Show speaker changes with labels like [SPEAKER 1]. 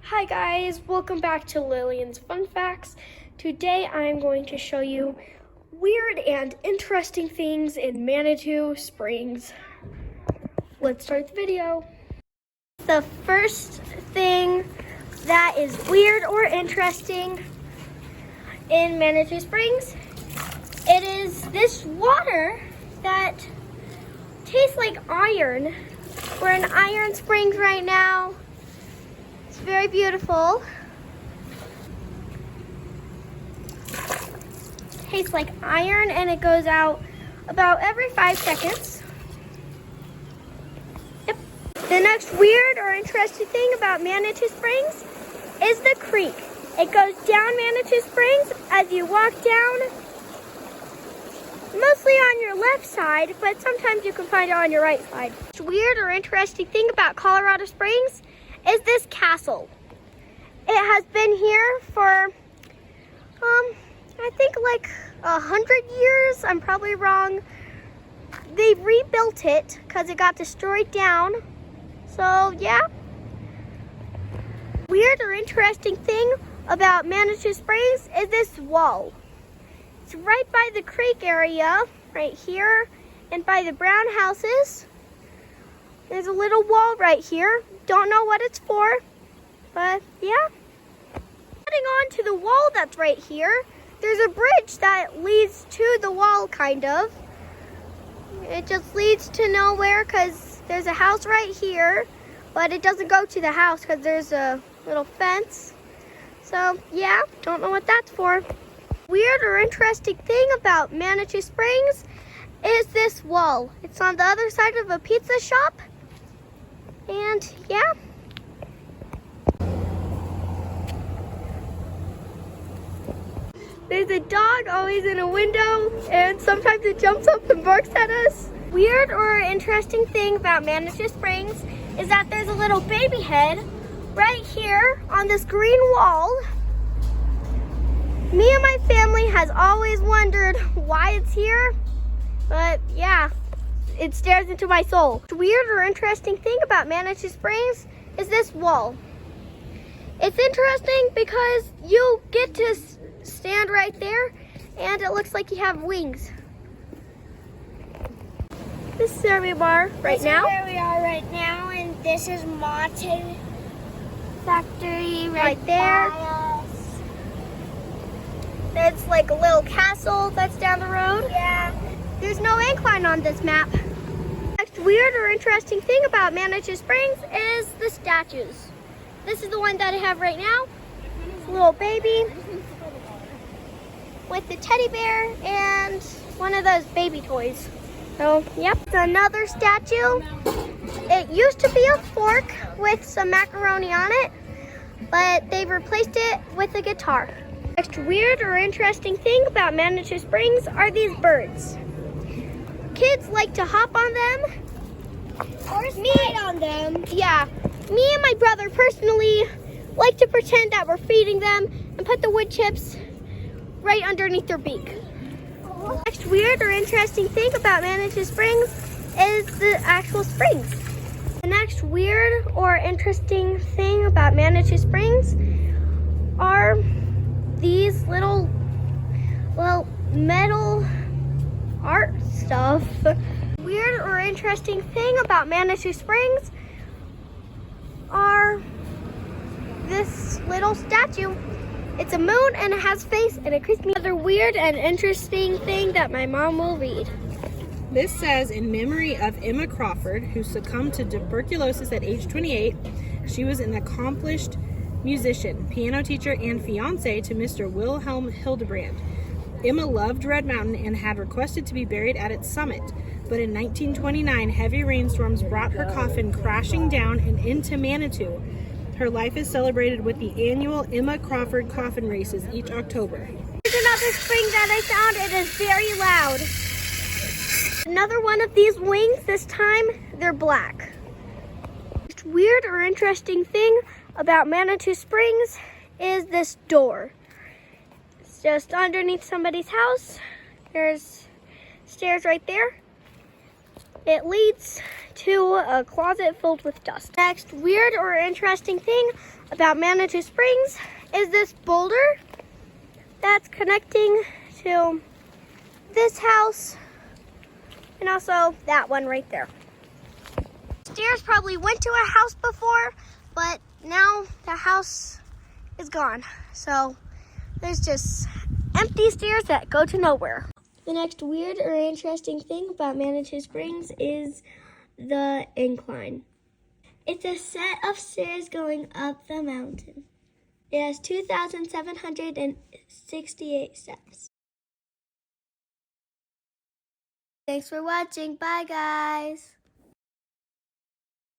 [SPEAKER 1] Hi guys, welcome back to Lillian's Fun Facts. Today I'm going to show you weird and interesting things in Manitou Springs. Let's start the video. The first thing that is weird or interesting in Manitou Springs, it is this water that tastes like iron. We're in Iron Springs right now. It's very beautiful. Tastes like iron, and it goes out about every 5 seconds. Yep. The next weird or interesting thing about Manitou Springs is the creek. It goes down Manitou Springs as you walk down, mostly on your left side, but sometimes you can find it on your right side. The weird or interesting thing about Colorado Springs is this castle. It has been here for, I think like 100 years. I'm probably wrong. They rebuilt it because it got destroyed down. So yeah. Weird or interesting thing about Manitou Springs is this wall. It's right by the creek area, right here, and by the brown houses. There's a little wall right here. Don't know what it's for, but yeah. Heading on to the wall that's right here, there's a bridge that leads to the wall, kind of. It just leads to nowhere because there's a house right here, but it doesn't go to the house because there's a little fence. So yeah, don't know what that's for. Weird or interesting thing about Manitou Springs is this wall. It's on the other side of a pizza shop. And yeah. There's a dog always in a window, and sometimes it jumps up and barks at us. Weird or interesting thing about Manitou Springs is that there's a little baby head right here on this green wall. Me and my family has always wondered why it's here, but yeah. It stares into my soul. The weird or interesting thing about Manitou Springs is this wall. It's interesting because you get to stand right there and it looks like you have wings. This is where we are right now.
[SPEAKER 2] This is where we are right now, and this is Manitou
[SPEAKER 1] Factory right there. It's like a little castle that's down the road.
[SPEAKER 2] Yeah.
[SPEAKER 1] There's no incline on this map. Next weird or interesting thing about Manitou Springs is the statues. This is the one that I have right now. It's a little baby with the teddy bear and one of those baby toys. So, yep. It's another statue. It used to be a fork with some macaroni on it, but they've replaced it with a guitar. Next weird or interesting thing about Manitou Springs are these birds. Kids like to hop on them.
[SPEAKER 2] Or slide on them.
[SPEAKER 1] Yeah. Me and my brother personally like to pretend that we're feeding them and put the wood chips right underneath their beak. Next weird or interesting thing about Manitou Springs is the actual springs. The next weird or interesting thing about Manitou Springs are these little, well, metal art stuff. Weird or interesting thing about Manitou Springs are this little statue. It's a moon and it has a face and it creeps me. Another weird and interesting thing that my mom will read.
[SPEAKER 3] This says, in memory of Emma Crawford, who succumbed to tuberculosis at age 28, she was an accomplished musician, piano teacher, and fiance to Mr. Wilhelm Hildebrand. Emma loved Red Mountain and had requested to be buried at its summit, but in 1929, heavy rainstorms brought her coffin crashing down and into Manitou. Her life is celebrated with the annual Emma Crawford coffin races each October.
[SPEAKER 1] Here's another spring that I found. It is very loud. Another one of these wings, this time they're black. Next weird or interesting thing about Manitou Springs is this door. It's just underneath somebody's house. There's stairs right there. It leads to a closet filled with dust. Next weird or interesting thing about Manitou Springs is this boulder that's connecting to this house and also that one right there. Stairs probably went to a house before, but now the house is gone. So there's just empty stairs that go to nowhere. The next weird or interesting thing about Manitou Springs is the incline. It's a set of stairs going up the mountain. It has 2,768 steps. Thanks for watching. Bye, guys.